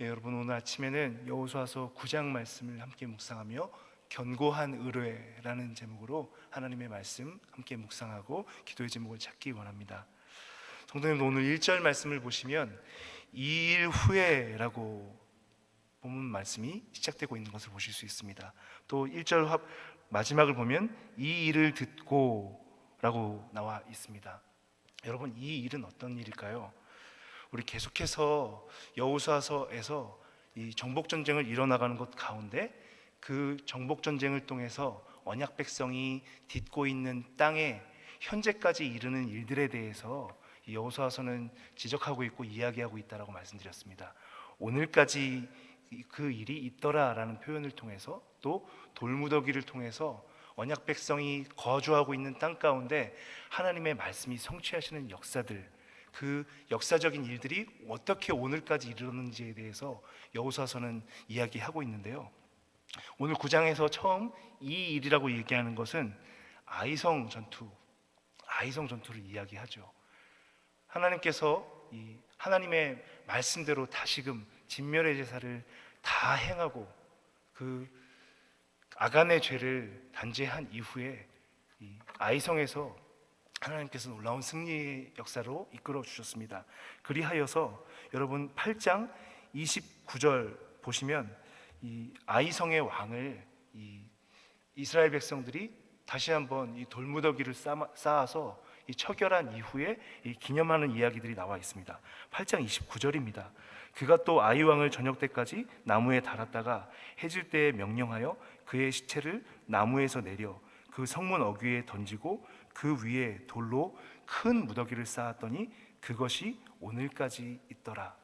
여러분 오늘 아침에는 여호수아서 9장 말씀을 함께 묵상하며 견고한 의뢰라는 제목으로 하나님의 말씀 함께 묵상하고 기도의 제목을 찾기 원합니다. 성도님도 오늘 1절 말씀을 보시면 2일 후에라고 본문 말씀이 시작되고 있는 것을 보실 수 있습니다. 또 1절 마지막을 보면 이 일을 듣고 라고 나와 있습니다. 여러분, 이 일은 어떤 일일까요? 우리 계속해서 여호수아서에서 이 정복 전쟁을 이뤄나가는 것 가운데 그 정복 전쟁을 통해서 언약 백성이 딛고 있는 땅에 현재까지 이르는 일들에 대해서 이 여호수아서는 지적하고 있고 이야기하고 있다라고 말씀드렸습니다. 오늘까지 그 일이 있더라라는 표현을 통해서 또 돌무더기를 통해서 언약 백성이 거주하고 있는 땅 가운데 하나님의 말씀이 성취하시는 역사들, 그 역사적인 일들이 어떻게 오늘까지 이르렀는지에 대해서 여호수아서는 이야기하고 있는데요. 오늘 9장에서 처음 이 일이라고 얘기하는 것은 아이성 전투를 이야기하죠. 하나님께서 이 하나님의 말씀대로 다시금 진멸의 제사를 다 행하고 그 아간의 죄를 단죄한 이후에 이 아이성에서 하나님께서 놀라운 승리의 역사로 이끌어 주셨습니다. 그리하여서 여러분 8장 29절 보시면 이 아이성의 왕을 이 이스라엘 백성들이 다시 한번 이 돌무더기를 쌓아서 이 처결한 이후에 이 기념하는 이야기들이 나와 있습니다. 8장 29절입니다. 그가 또 아이 왕을 저녁 때까지 나무에 달았다가 해질 때에 명령하여 그의 시체를 나무에서 내려 그 성문 어귀에 던지고 그 위에 돌로 큰 무더기를 쌓았더니 그것이 오늘까지 있더라.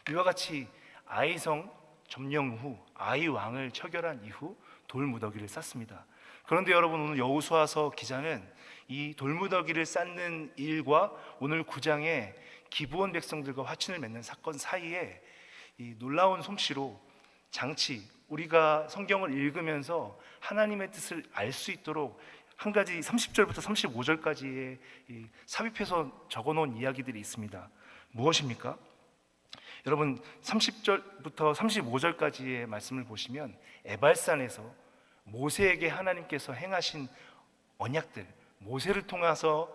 이와 같이 아이성 점령 후 아이 왕을 처결한 이후 돌무더기를 쌓습니다. 그런데 여러분, 오늘 여호수아서 기자는 이 돌무더기를 쌓는 일과 오늘 9장의 기브온 백성들과 화친을 맺는 사건 사이에 이 놀라운 솜씨로 장치, 우리가 성경을 읽으면서 하나님의 뜻을 알 수 있도록 한 가지 30절부터 35절까지의 삽입해서 적어놓은 이야기들이 있습니다. 무엇입니까? 여러분 30절부터 35절까지의 말씀을 보시면 에발산에서 모세에게 하나님께서 행하신 언약들, 모세를 통해서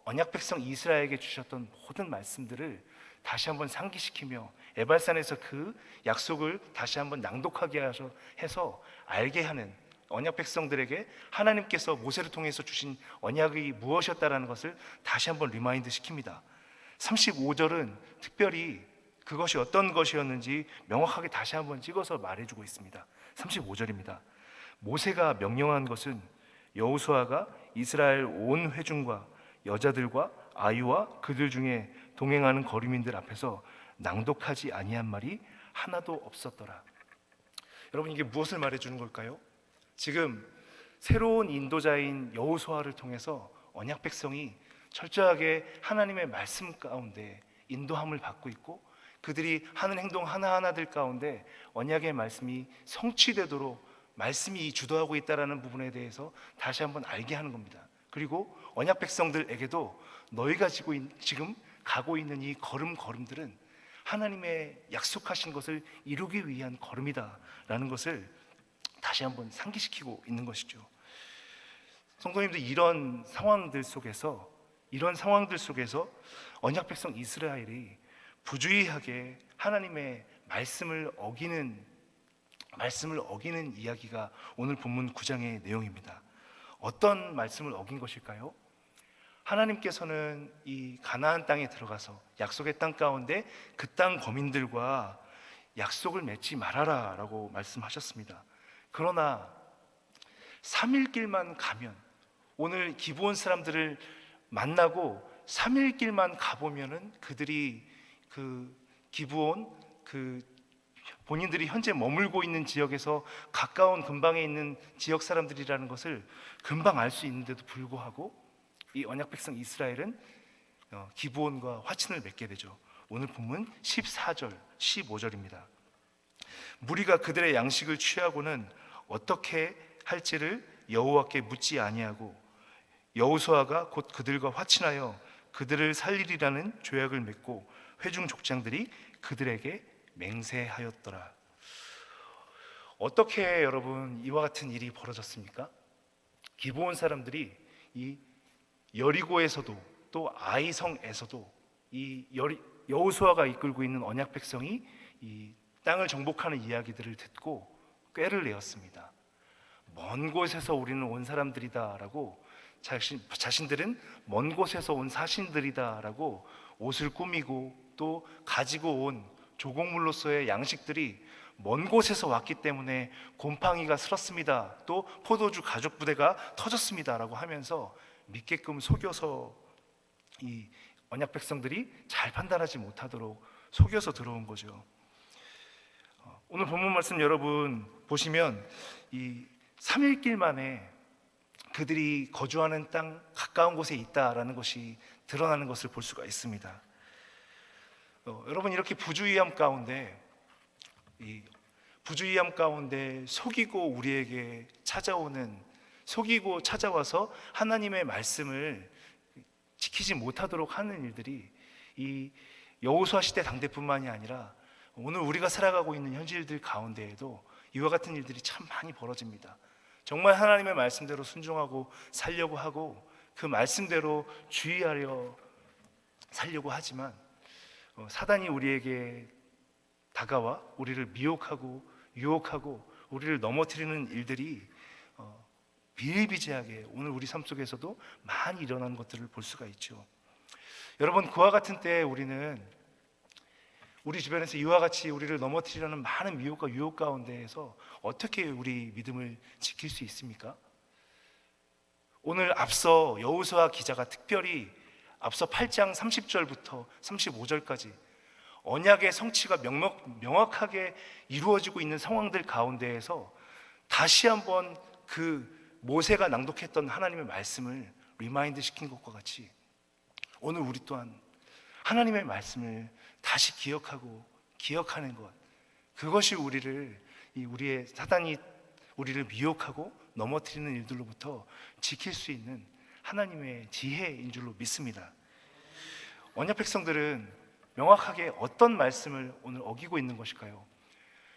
언약 백성 이스라엘에게 주셨던 모든 말씀들을 다시 한번 상기시키며 에발산에서 그 약속을 다시 한번 낭독하게 해서 알게 하는, 언약 백성들에게 하나님께서 모세를 통해서 주신 언약이 무엇이었다라는 것을 다시 한번 리마인드 시킵니다. 35절은 특별히 그것이 어떤 것이었는지 명확하게 다시 한번 찍어서 말해주고 있습니다. 35절입니다. 모세가 명령한 것은 여호수아가 이스라엘 온 회중과 여자들과 아이와 그들 중에 동행하는 거류민들 앞에서 낭독하지 아니한 말이 하나도 없었더라. 여러분, 이게 무엇을 말해주는 걸까요? 지금 새로운 인도자인 여호수아를 통해서 언약 백성이 철저하게 하나님의 말씀 가운데 인도함을 받고 있고 그들이 하는 행동 하나하나들 가운데 언약의 말씀이 성취되도록 말씀이 주도하고 있다는 부분에 대해서 다시 한번 알게 하는 겁니다. 그리고 언약 백성들에게도 너희가 지금 가고 있는 이 걸음들은 하나님의 약속하신 것을 이루기 위한 걸음이다라는 것을 다시 한번 상기시키고 있는 것이죠. 성도님들, 이런 상황들 속에서 언약 백성 이스라엘이 부주의하게 하나님의 말씀을 어기는 이야기가 오늘 본문 9장의 내용입니다. 어떤 말씀을 어긴 것일까요? 하나님께서는 이 가나안 땅에 들어가서 약속의 땅 가운데 그 땅 거민들과 약속을 맺지 말아라 라고 말씀하셨습니다. 그러나 3일 길만 가면, 오늘 기브온 사람들을 만나고 3일 길만 가보면은 그들이 그 기브온, 그 본인들이 현재 머물고 있는 지역에서 가까운 근방에 있는 지역 사람들이라는 것을 금방 알 수 있는데도 불구하고 이 언약 백성 이스라엘은 기브온과 화친을 맺게 되죠. 오늘 본문 14절, 15절입니다. 무리가 그들의 양식을 취하고는 어떻게 할지를 여호와께 묻지 아니하고 여호수아가 곧 그들과 화친하여 그들을 살리리라는 조약을 맺고 회중 족장들이 그들에게 맹세하였더라. 어떻게 여러분 이와 같은 일이 벌어졌습니까? 기브온 사람들이 이 여리고에서도 또 아이성에서도 이 여호수아가 이끌고 있는 언약 백성이 이 땅을 정복하는 이야기들을 듣고 꾀를 내었습니다. 먼 곳에서 우리는 온 사람들이다라고 자신들은 먼 곳에서 온 사신들이다라고 옷을 꾸미고 또 가지고 온 조공물로서의 양식들이 먼 곳에서 왔기 때문에 곰팡이가 슬었습니다. 또 포도주 가죽 부대가 터졌습니다라고 하면서 믿게끔 속여서 이 언약 백성들이 잘 판단하지 못하도록 속여서 들어온 거죠. 오늘 본문 말씀 여러분 보시면 이 3일길 만에 그들이 거주하는 땅 가까운 곳에 있다라는 것이 드러나는 것을 볼 수가 있습니다. 여러분 이렇게 부주의함 가운데 속이고 우리에게 속이고 찾아와서 하나님의 말씀을 지키지 못하도록 하는 일들이 이 여호수아 시대 당대뿐만이 아니라 오늘 우리가 살아가고 있는 현실들 가운데에도 이와 같은 일들이 참 많이 벌어집니다. 정말 하나님의 말씀대로 순종하고 살려고 하고 그 말씀대로 주의하려 살려고 하지만 사단이 우리에게 다가와 우리를 미혹하고 유혹하고 우리를 넘어뜨리는 일들이 비일비재하게 오늘 우리 삶 속에서도 많이 일어나는 것들을 볼 수가 있죠. 여러분 그와 같은 때에 우리는 우리 주변에서 이와 같이 우리를 넘어뜨리려는 많은 미혹과 유혹 가운데에서 어떻게 우리 믿음을 지킬 수 있습니까? 오늘 앞서 여호수아 기자가 특별히 앞서 8장 30절부터 35절까지 언약의 성취가 명확하게 이루어지고 있는 상황들 가운데에서 다시 한번 그 모세가 낭독했던 하나님의 말씀을 리마인드 시킨 것과 같이 오늘 우리 또한 하나님의 말씀을 다시 기억하는 것, 그것이 우리의 사단이 우리를 미혹하고 넘어뜨리는 일들로부터 지킬 수 있는 하나님의 지혜인 줄로 믿습니다. 언약 백성들은 명확하게 어떤 말씀을 오늘 어기고 있는 것일까요?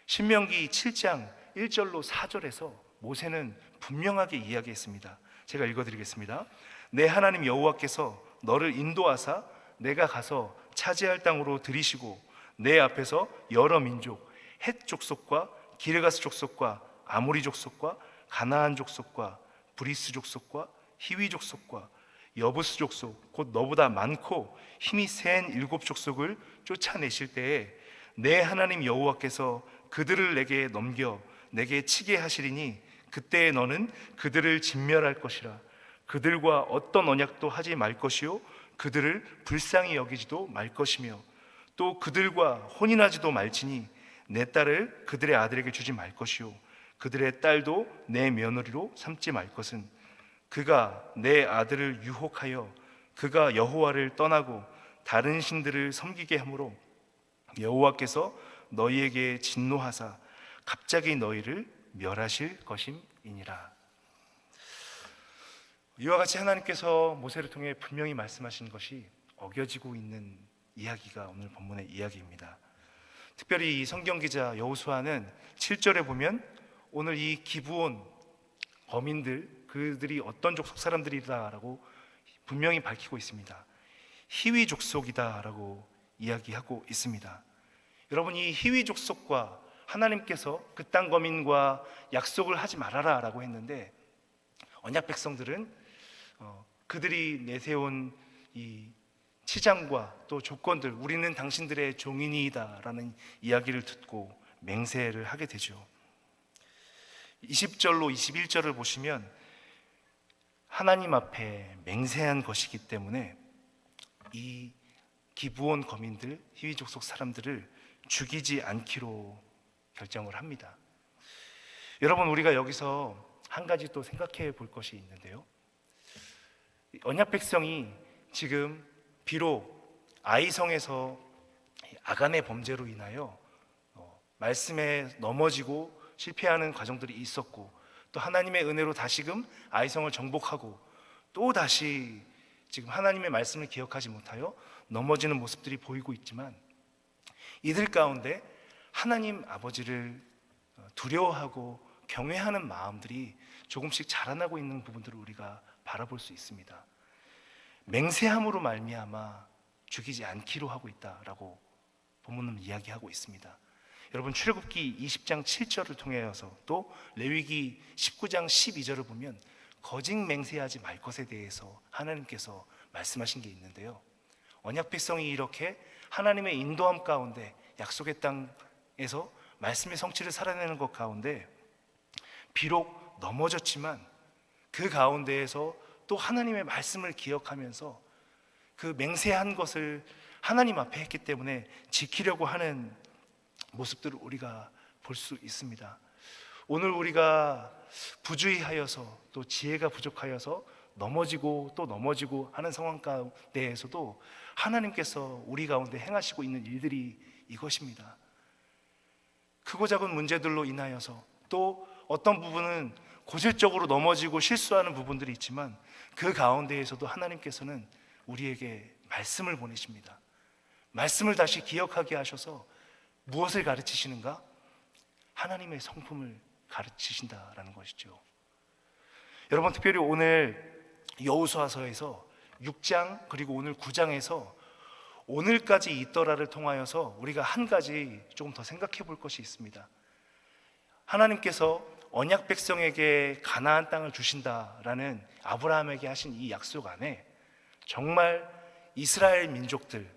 신명기 7장 1절로 4절에서 모세는 분명하게 이야기했습니다. 제가 읽어드리겠습니다. 내 하나님 여호와께서 너를 인도하사 내가 가서 차지할 땅으로 들이시고 내 앞에서 여러 민족 헷 족속과 기르가스 족속과 아모리 족속과 가나안 족속과 브리스 족속과 히위 족속과 여부스 족속 곧 너보다 많고 힘이 센 7 족속을 쫓아내실 때에 내 하나님 여호와께서 그들을 내게 넘겨 내게 치게 하시리니 그때에 너는 그들을 진멸할 것이라. 그들과 어떤 언약도 하지 말 것이요 그들을 불쌍히 여기지도 말 것이며 또 그들과 혼인하지도 말지니 내 딸을 그들의 아들에게 주지 말 것이요 그들의 딸도 내 며느리로 삼지 말 것은 그가 내 아들을 유혹하여 그가 여호와를 떠나고 다른 신들을 섬기게 하므로 여호와께서 너희에게 진노하사 갑자기 너희를 멸하실 것임이니라. 이와 같이 하나님께서 모세를 통해 분명히 말씀하신 것이 어겨지고 있는 이야기가 오늘 본문의 이야기입니다. 특별히 이 성경 기자 여호수아는 7절에 보면 오늘 이 기브온 범인들 그들이 어떤 족속 사람들이다라고 분명히 밝히고 있습니다. 히위 족속이다라고 이야기하고 있습니다. 여러분 이 히위 족속과 하나님께서 그 땅 거민과 약속을 하지 말아라라고 했는데 언약 백성들은 그들이 내세운 이 치장과 또 조건들 우리는 당신들의 종인이다라는 이야기를 듣고 맹세를 하게 되죠. 20절로 21절을 보시면 하나님 앞에 맹세한 것이기 때문에 이 기브온 거민들 히위 족속 사람들을 죽이지 않기로 결정을 합니다. 여러분 우리가 여기서 한 가지 또 생각해 볼 것이 있는데요. 언약 백성이 지금 비록 아이성에서 아간의 범죄로 인하여 말씀에 넘어지고 실패하는 과정들이 있었고 또 하나님의 은혜로 다시금 아이성을 정복하고 또 다시 지금 하나님의 말씀을 기억하지 못하여 넘어지는 모습들이 보이고 있지만 이들 가운데 하나님 아버지를 두려워하고 경외하는 마음들이 조금씩 자라나고 있는 부분들을 우리가 바라볼 수 있습니다. 맹세함으로 말미암아 죽이지 않기로 하고 있다라고 본문은 이야기하고 있습니다. 여러분, 출애굽기 20장 7절을 통해서 또 레위기 19장 12절을 보면 거짓 맹세하지 말 것에 대해서 하나님께서 말씀하신 게 있는데요, 언약 백성이 이렇게 하나님의 인도함 가운데 약속의 땅에서 말씀의 성취를 살아내는 것 가운데 비록 넘어졌지만 그 가운데에서 또 하나님의 말씀을 기억하면서 그 맹세한 것을 하나님 앞에 했기 때문에 지키려고 하는 모습들을 우리가 볼 수 있습니다. 오늘 우리가 부주의하여서 또 지혜가 부족하여서 넘어지고 또 넘어지고 하는 상황 가운데에서도 하나님께서 우리 가운데 행하시고 있는 일들이 이것입니다. 크고 작은 문제들로 인하여서 또 어떤 부분은 고질적으로 넘어지고 실수하는 부분들이 있지만 그 가운데에서도 하나님께서는 우리에게 말씀을 보내십니다. 말씀을 다시 기억하게 하셔서 무엇을 가르치시는가? 하나님의 성품을 가르치신다라는 것이죠. 여러분, 특별히 오늘 여호수아서에서 6장 그리고 오늘 9장에서 오늘까지 있더라를 통하여서 우리가 한 가지 조금 더 생각해 볼 것이 있습니다. 하나님께서 언약 백성에게 가나안 땅을 주신다라는 아브라함에게 하신 이 약속 안에 정말 이스라엘 민족들,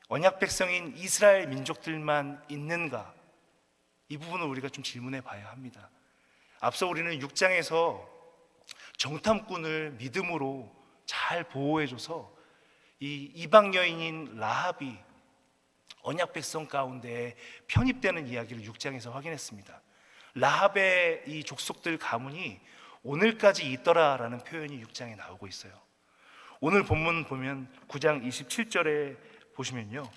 언약 백성인 이스라엘 민족들만 있는가? 이 부분을 우리가 좀 질문해 봐야 합니다. 앞서 우리는 6장에서 정탐꾼을 믿음으로 잘 보호해줘서 이 이방 여인인 라합이 언약 백성 가운데 편입되는 이야기를 6장에서 확인했습니다. 라합의 이 족속들 가문이 오늘까지 있더라라는 표현이 6장에 나오고 있어요. 오늘 본문 보면 9장 27절에 보시면요,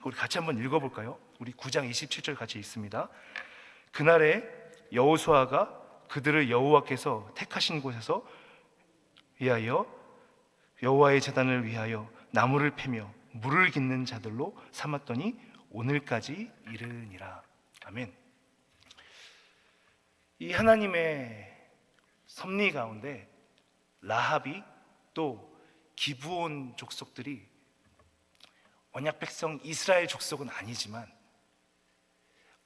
우리 같이 한번 읽어볼까요? 우리 9장 27절 같이 읽습니다. 그날에 여호수아가 그들을 여호와께서 택하신 곳에서 위하여 여호와의 제단을 위하여 나무를 패며 물을 깃는 자들로 삼았더니 오늘까지 이르니라. 아멘. 이 하나님의 섭리 가운데 라합이 또 기브온 족속들이 언약 백성 이스라엘 족속은 아니지만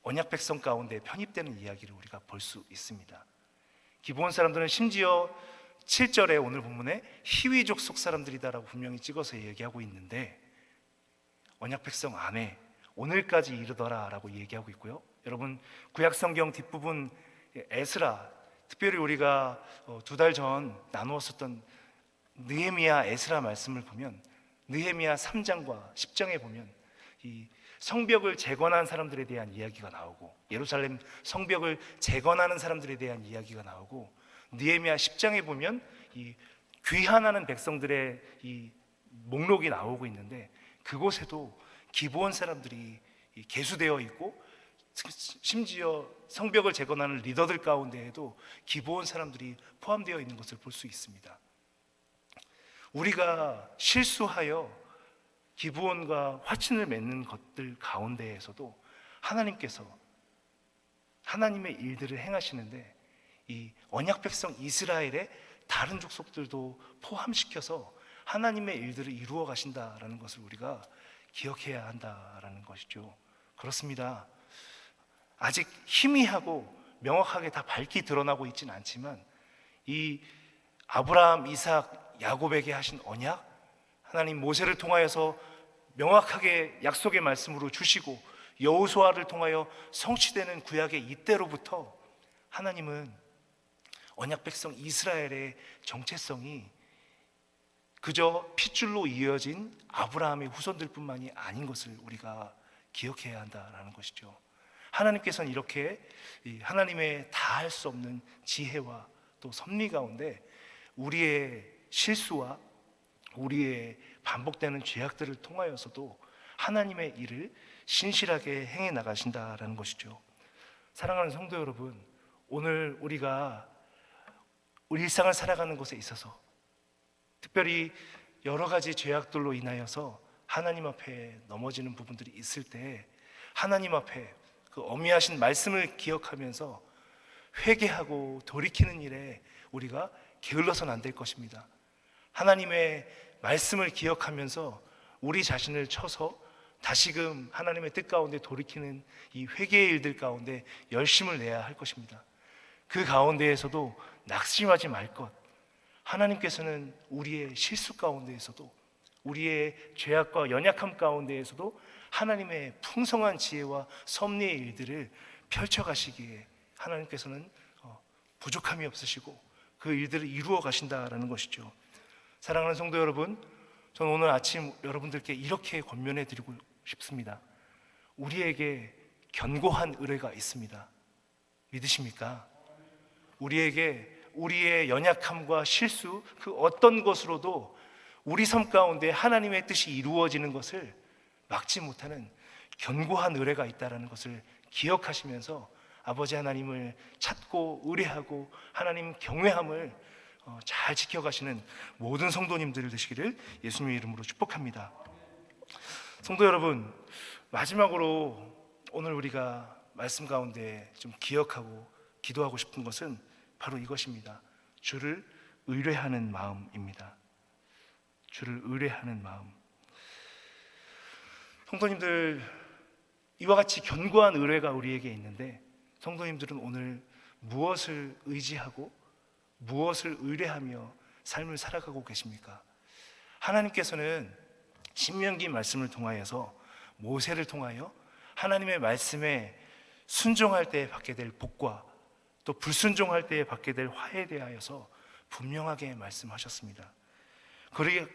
언약 백성 가운데 편입되는 이야기를 우리가 볼 수 있습니다. 기브온 사람들은 심지어 7절에 오늘 본문에 히위 족속 사람들이다라고 분명히 찍어서 얘기하고 있는데 언약 백성 안에 오늘까지 이르더라라고 얘기하고 있고요. 여러분, 구약 성경 뒷부분 에스라, 특별히 우리가 2달 전 나누었었던 느헤미야 에스라 말씀을 보면 느헤미야 3장과 10장에 보면 이 성벽을 재건한 사람들에 대한 이야기가 나오고 예루살렘 성벽을 재건하는 사람들에 대한 이야기가 나오고 느헤미야 10장에 보면 이 귀환하는 백성들의 이 목록이 나오고 있는데 그곳에도 기브온 사람들이 계수되어 있고 심지어 성벽을 재건하는 리더들 가운데에도 기브온 사람들이 포함되어 있는 것을 볼 수 있습니다. 우리가 실수하여 기브온과 화친을 맺는 것들 가운데에서도 하나님께서 하나님의 일들을 행하시는데 이 언약 백성 이스라엘의 다른 족속들도 포함시켜서 하나님의 일들을 이루어 가신다라는 것을 우리가 기억해야 한다라는 것이죠. 그렇습니다. 아직 희미하고 명확하게 다 밝히 드러나고 있지는 않지만 이 아브라함, 이삭, 야곱에게 하신 언약, 하나님 모세를 통하여서 명확하게 약속의 말씀으로 주시고 여호수아를 통하여 성취되는 구약의 이때로부터 하나님은 언약 백성 이스라엘의 정체성이 그저 핏줄로 이어진 아브라함의 후손들뿐만이 아닌 것을 우리가 기억해야 한다라는 것이죠. 하나님께서는 이렇게 하나님의 다 할 수 없는 지혜와 또 섭리 가운데 우리의 실수와 우리의 반복되는 죄악들을 통하여서도 하나님의 일을 신실하게 행해 나가신다라는 것이죠. 사랑하는 성도 여러분, 오늘 우리가 우리 일상을 살아가는 것에 있어서 특별히 여러 가지 죄악들로 인하여서 하나님 앞에 넘어지는 부분들이 있을 때 하나님 앞에 그 어미하신 말씀을 기억하면서 회개하고 돌이키는 일에 우리가 게을러서는 안 될 것입니다. 하나님의 말씀을 기억하면서 우리 자신을 쳐서 다시금 하나님의 뜻 가운데 돌이키는 이 회개의 일들 가운데 열심을 내야 할 것입니다. 그 가운데에서도 낙심하지 말 것. 하나님께서는 우리의 실수 가운데에서도, 우리의 죄악과 연약함 가운데에서도 하나님의 풍성한 지혜와 섭리의 일들을 펼쳐가시기에 하나님께서는 부족함이 없으시고 그 일들을 이루어 가신다라는 것이죠. 사랑하는 성도 여러분, 저는 오늘 아침 여러분들께 이렇게 권면해 드리고 싶습니다. 우리에게 견고한 의뢰가 있습니다. 믿으십니까? 우리에게 우리의 연약함과 실수 그 어떤 것으로도 우리 삶 가운데 하나님의 뜻이 이루어지는 것을 막지 못하는 견고한 의뢰가 있다는 것을 기억하시면서 아버지 하나님을 찾고 의뢰하고 하나님 경외함을 잘 지켜가시는 모든 성도님들 되시기를 예수님의 이름으로 축복합니다. 성도 여러분, 마지막으로 오늘 우리가 말씀 가운데 좀 기억하고 기도하고 싶은 것은 바로 이것입니다. 주를 의뢰하는 마음입니다. 주를 의뢰하는 마음. 성도님들, 이와 같이 견고한 의뢰가 우리에게 있는데 성도님들은 오늘 무엇을 의지하고 무엇을 의뢰하며 삶을 살아가고 계십니까? 하나님께서는 신명기 말씀을 통하여서 모세를 통하여 하나님의 말씀에 순종할 때에 받게 될 복과 또 불순종할 때에 받게 될 화에 대하여서 분명하게 말씀하셨습니다. 그러기에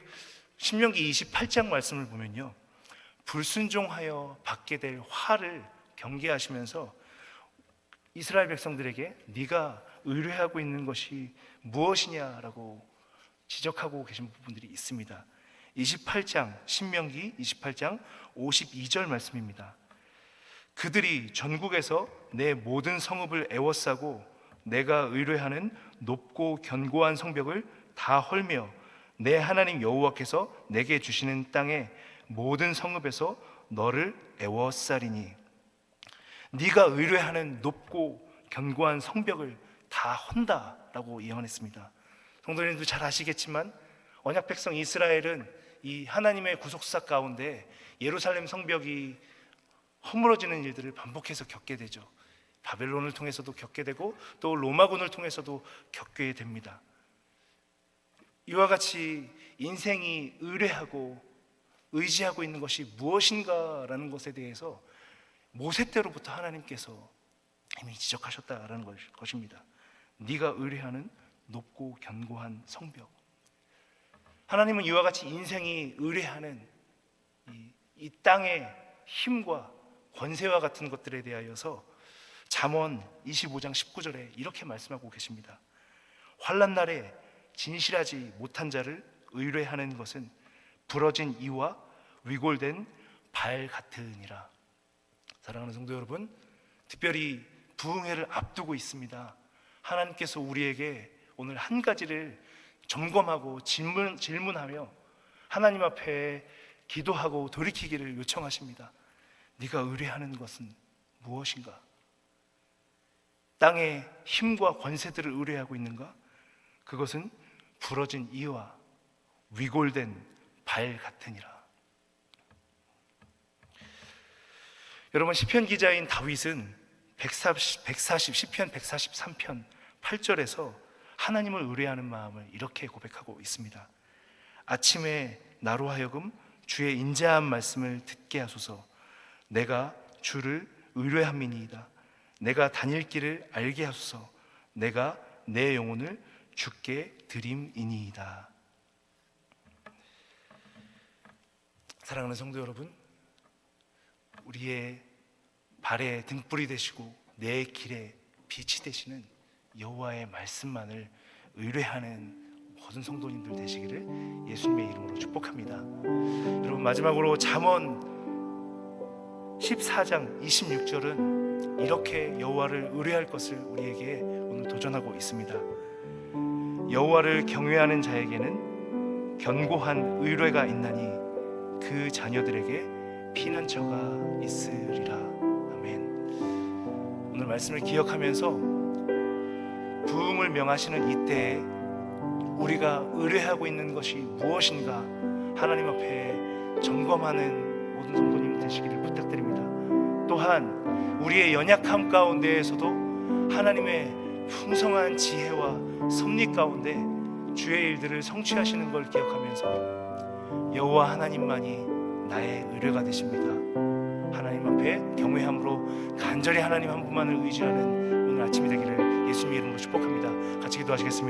신명기 28장 말씀을 보면요, 불순종하여 받게 될 화를 경계하시면서 이스라엘 백성들에게 네가 의뢰하고 있는 것이 무엇이냐라고 지적하고 계신 부분들이 있습니다. 28장 신명기 28장 52절 말씀입니다. 그들이 전국에서 내 모든 성읍을 애워싸고 내가 의뢰하는 높고 견고한 성벽을 다 헐며 내 하나님 여호와께서 내게 주시는 땅의 모든 성읍에서 너를 애워싸리니. 네가 의뢰하는 높고 견고한 성벽을 다 헌다라고 예언했습니다. 성도님도 잘 아시겠지만 언약 백성 이스라엘은 이 하나님의 구속사 가운데 예루살렘 성벽이 허물어지는 일들을 반복해서 겪게 되죠. 바벨론을 통해서도 겪게 되고 또 로마군을 통해서도 겪게 됩니다. 이와 같이 인생이 의뢰하고 의지하고 있는 것이 무엇인가라는 것에 대해서 모세 때로부터 하나님께서 이미 지적하셨다라는 것입니다. 네가 의뢰하는 높고 견고한 성벽. 하나님은 이와 같이 인생이 의뢰하는 이 땅의 힘과 권세와 같은 것들에 대하여서 잠언 25장 19절에 이렇게 말씀하고 계십니다. 환난 날에 진실하지 못한 자를 의뢰하는 것은 부러진 이와 위골된 발 같으니라. 사랑하는 성도 여러분, 특별히 부흥회를 앞두고 있습니다. 하나님께서 우리에게 오늘 한 가지를 점검하고 질문하며 하나님 앞에 기도하고 돌이키기를 요청하십니다. 네가 의뢰하는 것은 무엇인가? 땅의 힘과 권세들을 의뢰하고 있는가? 그것은 부러진 이와 위골된 발 같으니라. 여러분, 시편 기자인 다윗은 143편 8절에서 하나님을 의뢰하는 마음을 이렇게 고백하고 있습니다. 아침에 나로 하여금 주의 인자한 말씀을 듣게 하소서. 내가 주를 의뢰함이니이다. 내가 다닐 길을 알게 하소서. 내가 내 영혼을 주께 드림이니이다. 사랑하는 성도 여러분, 우리의 발에 등불이 되시고 내 길에 빛이 되시는 여호와의 말씀만을 의뢰하는 모든 성도님들 되시기를 예수님의 이름으로 축복합니다. 여러분, 마지막으로 잠언 14장 26절은 이렇게 여호와를 의뢰할 것을 우리에게 오늘 도전하고 있습니다. 여호와를 경외하는 자에게는 견고한 의뢰가 있나니 그 자녀들에게 피난처가 있으리라. 아멘. 말씀을 기억하면서 부흥을 명하시는 이때에 우리가 의뢰하고 있는 것이 무엇인가 하나님 앞에 점검하는 모든 성도님 되시기를 부탁드립니다. 또한 우리의 연약함 가운데에서도 하나님의 풍성한 지혜와 섭리 가운데 주의 일들을 성취하시는 걸 기억하면서 여호와 하나님만이 나의 의뢰가 되십니다. 하나님 앞에 경외함으로 간절히 하나님 한 분만을 의지하는 오늘 아침이 되기를 예수님의 이름으로 축복합니다. 같이 기도하시겠습니다.